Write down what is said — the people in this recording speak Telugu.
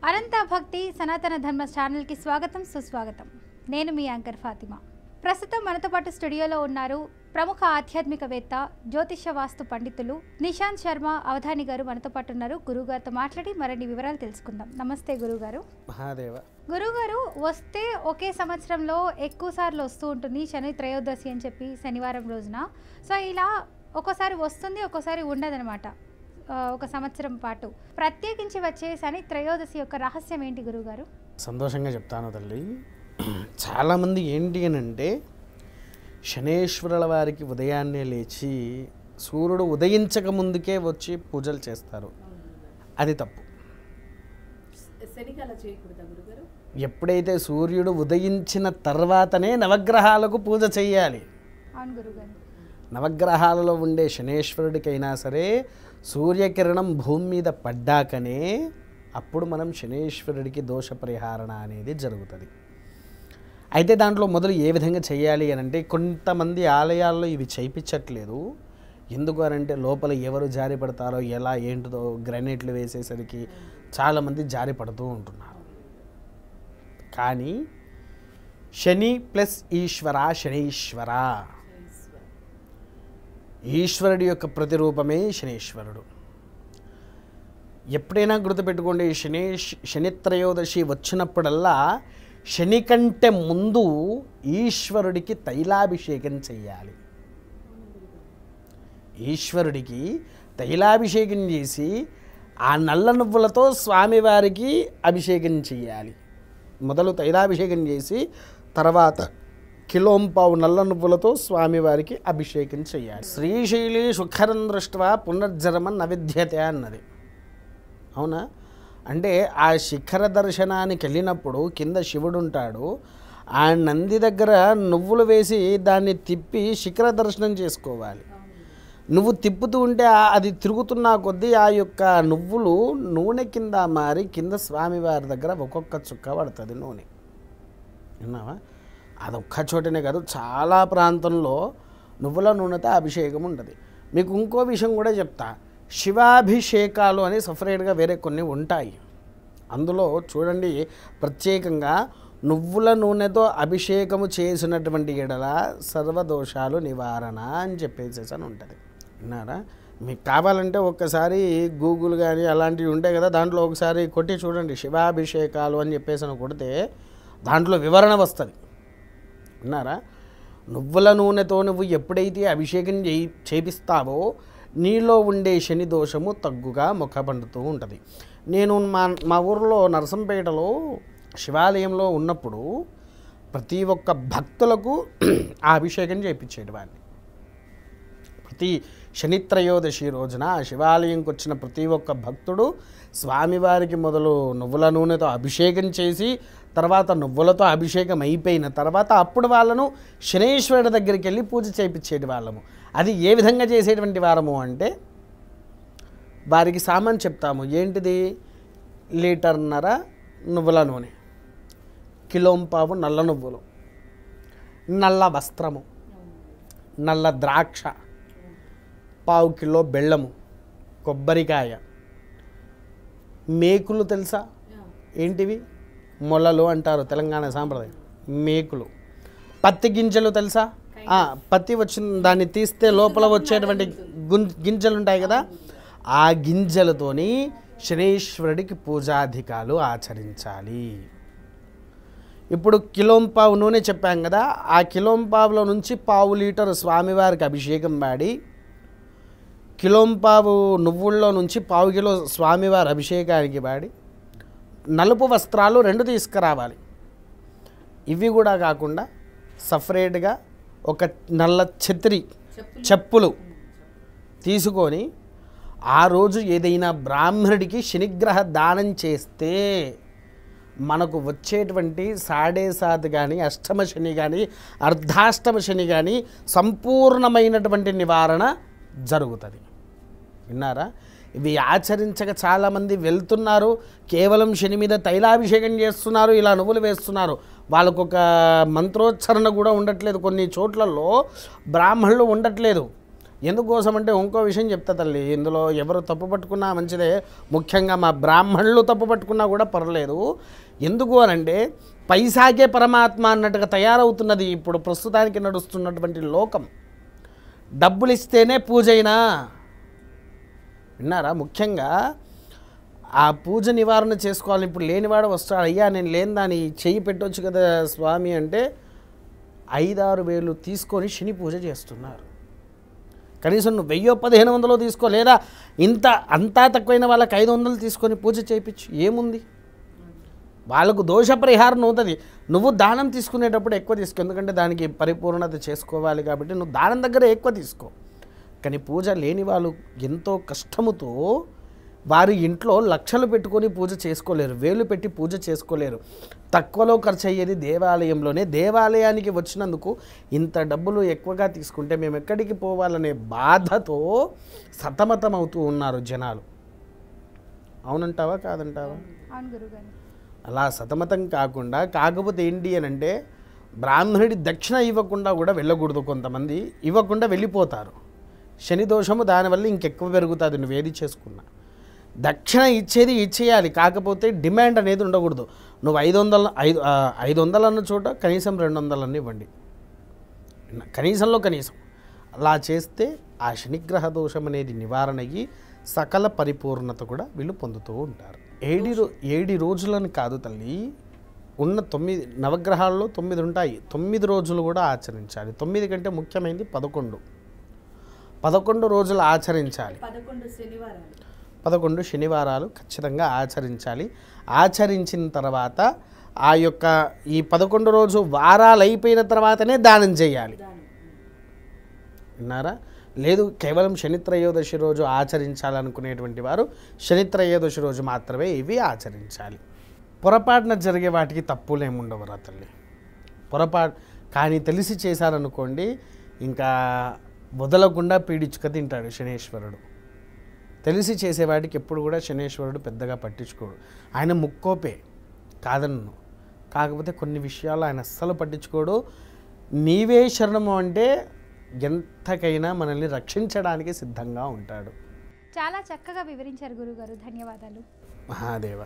అనంత భక్తి సనాతన ధర్మ ఛానల్కి స్వాగతం సుస్వాగతం. నేను మీ యాంకర్ ఫాతిమా. ప్రస్తుతం మనతో పాటు స్టూడియోలో ఉన్నారు ప్రముఖ ఆధ్యాత్మికవేత్త జ్యోతిష వాస్తు పండితులు నిశాంత్ శర్మ అవధాని గారు మనతో పాటు ఉన్నారు. గురుగారితో మాట్లాడి మరిన్ని వివరాలు తెలుసుకుందాం. నమస్తే గురుగారు. మహాదేవ. గురుగారు, వస్తే ఒకే సంవత్సరంలో ఎక్కువ సార్లు వస్తూ ఉంటుంది శని త్రయోదశి అని చెప్పి శనివారం రోజున. సో ఇలా ఒక్కోసారి వస్తుంది, ఒక్కోసారి ఉండదనమాట. ఒక సంవత్సరం పాటు ప్రత్యేకించి వచ్చే శని త్రయోదశి యొక్క రహస్యం ఏంటి గురుగారు? సంతోషంగా చెప్తాను తల్లి. చాలామంది ఏంటి అని అంటే శనేశ్వరుల వారికి ఉదయాన్నే లేచి సూర్యుడు ఉదయించక ముందుకే వచ్చి పూజలు చేస్తారు. అది తప్పు. ఎప్పుడైతే సూర్యుడు ఉదయించిన తర్వాతనే నవగ్రహాలకు పూజ చేయాలి. అవును గురుగారు. నవగ్రహాలలో ఉండే శనేశ్వరుడికైనా సరే సూర్యకిరణం భూమి మీద పడ్డాకనే అప్పుడు మనం శనేశ్వరుడికి దోష పరిహారణ అనేది జరుగుతుంది. అయితే దాంట్లో మొదలు ఏ విధంగా చేయాలి అని అంటే కొంతమంది ఆలయాల్లో ఇవి చేయించట్లేదు. ఎందుకు అనంటే లోపల ఎవరు జారి పడతారో ఎలా ఏంటిదో గ్రానైట్లు వేసేసరికి చాలామంది జారి పడుతూ ఉంటున్నారు. కానీ శని ప్లస్ ఈశ్వర శనీశ్వర, ఈశ్వరుడి యొక్క ప్రతిరూపమే శనీశ్వరుడు. ఎప్పుడైనా గుర్తుపెట్టుకోండి, శనిత్రయోదశి వచ్చినప్పుడల్లా శని కంటే ముందు ఈశ్వరుడికి తైలాభిషేకం చేయాలి. ఈశ్వరుడికి తైలాభిషేకం చేసి ఆ నల్ల నువ్వులతో స్వామివారికి అభిషేకం చేయాలి. మొదలు తైలాభిషేకం చేసి తర్వాత కిలోంపావు నల్ల నువ్వులతో స్వామివారికి అభిషేకం చేయాలి. శ్రీశైలి శుఖరం దృష్ట్వా పునర్జన్మ నవిద్యతే అన్నది. అవునా? అంటే ఆ శిఖర దర్శనానికి వెళ్ళినప్పుడు కింద శివుడు ఉంటాడు. ఆ నంది దగ్గర నువ్వులు వేసి దాన్ని తిప్పి శిఖర దర్శనం చేసుకోవాలి. నువ్వు తిప్పుతూ ఉంటే అది తిరుగుతున్న కొద్దీ ఆ యొక్క నువ్వులు నూనె కింద మారి కింద స్వామివారి దగ్గర ఒక్కొక్క చుక్క పడుతుంది నూనె. విన్నావా? అదొక్క చోటనే కాదు, చాలా ప్రాంతంలో నువ్వుల నూనెతో అభిషేకం ఉంటుంది. మీకు ఇంకో విషయం కూడా చెప్తా. శివాభిషేకాలు అని సపరేట్గా వేరే కొన్ని ఉంటాయి. అందులో చూడండి, ప్రత్యేకంగా నువ్వుల నూనెతో అభిషేకము చేసినటువంటి ఎడల సర్వదోషాలు నివారణ అని చెప్పేసి అని ఉంటుంది. విన్నారా? మీకు కావాలంటే ఒక్కసారి గూగుల్ కానీ అలాంటివి ఉంటాయి కదా, దాంట్లో ఒకసారి కొట్టి చూడండి. శివాభిషేకాలు అని చెప్పేసి కొడితే దాంట్లో వివరణ వస్తుంది. విన్నారా? నువ్వుల నూనెతో నువ్వు ఎప్పుడైతే అభిషేకం చేపిస్తావో నీలో ఉండే శని దోషము తగ్గుగా మొక్కపండుతూ ఉంటుంది. నేను మా ఊరిలో నరసంపేటలో శివాలయంలో ఉన్నప్పుడు ప్రతి ఒక్క భక్తులకు ఆ అభిషేకం చేయించేటివాడిని. ప్రతి శనిత్రయోదశి రోజున ఆ శివాలయంకి వచ్చిన ప్రతి ఒక్క భక్తుడు స్వామివారికి మొదలు నువ్వుల నూనెతో అభిషేకం చేసి తర్వాత నువ్వులతో అభిషేకం అయిపోయిన తర్వాత అప్పుడు వాళ్ళను శనేశ్వరుడి దగ్గరికి వెళ్ళి పూజ చేయించేటి వాళ్ళము. అది ఏ విధంగా చేసేటువంటి వారము అంటే వారికి సామాన్ చెప్తాము. ఏంటిది? లీటర్న్నర నువ్వుల నూనె, కిలోంపావు నల్ల నువ్వులు, నల్ల వస్త్రము, నల్ల ద్రాక్ష, పావు కిలో బెల్లము, కొబ్బరికాయ, మేకులు తెలుసా? ఏంటివి? మొలలు అంటారు తెలంగాణ సాంప్రదాయం. మేకులు. పత్తి గింజలు తెలుసా? పత్తి వచ్చిన దాన్ని తీస్తే లోపల వచ్చేటువంటి గింజలు ఉంటాయి కదా, ఆ గింజలతోని శనేశ్వరుడికి పూజాధికాలు ఆచరించాలి. ఇప్పుడు కిలోంపావు నూనె చెప్పాం కదా, ఆ కిలోంపావులో నుంచి పావు లీటరు స్వామివారికి అభిషేకం వాడి కిలోంపావు నువ్వుల్లో నుంచి పావు కిలో స్వామివారి అభిషేకానికి వాడి నలుపు వస్త్రాలు 2 తీసుకురావాలి. ఇవి కూడా కాకుండా సపరేట్గా ఒక నల్ల చెప్పులు తీసుకొని ఆ రోజు ఏదైనా బ్రాహ్మణుడికి శనిగ్రహ దానం చేస్తే మనకు వచ్చేటువంటి 7.5 కానీ అష్టమ శని కానీ అర్ధాష్టమ శని కానీ సంపూర్ణమైనటువంటి నివారణ జరుగుతుంది. విన్నారా? ఇవి ఆచరించక చాలామంది వెళ్తున్నారు, కేవలం శని మీద తైలాభిషేకం చేస్తున్నారు, ఇలా నువ్వులు వేస్తున్నారు. వాళ్ళకొక మంత్రోచ్చరణ కూడా ఉండట్లేదు. కొన్ని చోట్లలో బ్రాహ్మణులు ఉండట్లేదు. ఎందుకోసం అంటే ఇంకో విషయం చెప్తా తల్లి, ఇందులో ఎవరు తప్పు పట్టుకున్నా మంచిదే, ముఖ్యంగా మా బ్రాహ్మణులు తప్పు పట్టుకున్నా కూడా పర్లేదు. ఎందుకు అనంటే పైసాకే పరమాత్మ అన్నట్టుగా తయారవుతున్నది ఇప్పుడు ప్రస్తుతానికి నడుస్తున్నటువంటి లోకం. డబ్బులు ఇస్తేనే పూజ అయినా, విన్నారా? ముఖ్యంగా ఆ పూజ నివారణ చేసుకోవాలి. ఇప్పుడు లేనివాడు వస్తాడు, అయ్యా నేను లేని దాన్ని చెయ్యి పెట్టవచ్చు కదా స్వామి అంటే 5-6 వేలు తీసుకొని శని పూజ చేస్తున్నారు. కనీసం నువ్వు 1000-1500 తీసుకో, లేదా అంతా తక్కువైన వాళ్ళకి 500 తీసుకొని పూజ చేయించు, ఏముంది? వాళ్ళకు దోష పరిహారం అవుతుంది. నువ్వు దానం తీసుకునేటప్పుడు ఎక్కువ తీసుకో, ఎందుకంటే దానికి పరిపూర్ణత చేసుకోవాలి కాబట్టి నువ్వు దానం దగ్గర ఎక్కువ తీసుకో. కానీ పూజ లేని వాళ్ళు ఎంతో కష్టముతో వారి ఇంట్లో లక్షలు పెట్టుకొని పూజ చేసుకోలేరు, వేలు పెట్టి పూజ చేసుకోలేరు. తక్కువలో ఖర్చు అయ్యేది దేవాలయంలోనే. దేవాలయానికి వచ్చినందుకు ఇంత డబ్బులు ఎక్కువగా తీసుకుంటే మేము ఎక్కడికి పోవాలనే బాధతో సతమతం అవుతూ ఉన్నారు జనాలు. అవునంటావా కాదంటావా? అవును గురుగారు. అలా సతమతం కాకపోతే ఏంటి అని అంటే బ్రాహ్మణుడి దక్షిణ ఇవ్వకుండా కూడా వెళ్ళకూడదు. కొంతమంది ఇవ్వకుండా వెళ్ళిపోతారు. శని దోషము దానివల్ల ఇంకెక్కువ పెరుగుతుంది నువ్వేది చేసుకున్నా. దక్షిణ ఇచ్చేయాలి, కాకపోతే డిమాండ్ అనేది ఉండకూడదు. నువ్వు 500 అన్న చోట కనీసం 200 అన్న ఇవ్వండి, కనీసంలో కనీసం. అలా చేస్తే ఆ శనిగ్రహ దోషం అనేది నివారణ అయ్యి సకల పరిపూర్ణత కూడా వీళ్ళు పొందుతూ ఉంటారు. 7 రోజులని కాదు తల్లి, ఉన్న 9 నవగ్రహాల్లో 9 ఉంటాయి. 9 రోజులు కూడా ఆచరించాలి. 9 కంటే ముఖ్యమైనది 11 రోజులు ఆచరించాలి. 11 శనివారాలు ఖచ్చితంగా ఆచరించాలి. ఆచరించిన తర్వాత ఆ యొక్క ఈ 11 రోజు వారాలు అయిపోయిన తర్వాతనే దానం చేయాలి. విన్నారా? లేదు కేవలం శనిత్రయోదశి రోజు ఆచరించాలనుకునేటువంటి వారు శనిత్రయోదశి రోజు మాత్రమే ఇవి ఆచరించాలి. పొరపాటున జరిగే వాటికి తప్పులేముండవురా తల్లి. కానీ తెలిసి చేశారనుకోండి ఇంకా వదలకుండా పీడించుక తింటాడు శనేశ్వరుడు. తెలిసి చేసేవాడికి ఎప్పుడు కూడా శనేశ్వరుడు పెద్దగా పట్టించుకోడు. ఆయన ముక్కోపే కాదన్ను, కాకపోతే కొన్ని విషయాలు ఆయన అస్సలు పట్టించుకోడు. నీవే శరణము అంటే ఎంతకైనా మనల్ని రక్షించడానికి సిద్ధంగా ఉంటాడు. చాలా చక్కగా వివరించారు గురుగారు, ధన్యవాదాలు. మహాదేవ.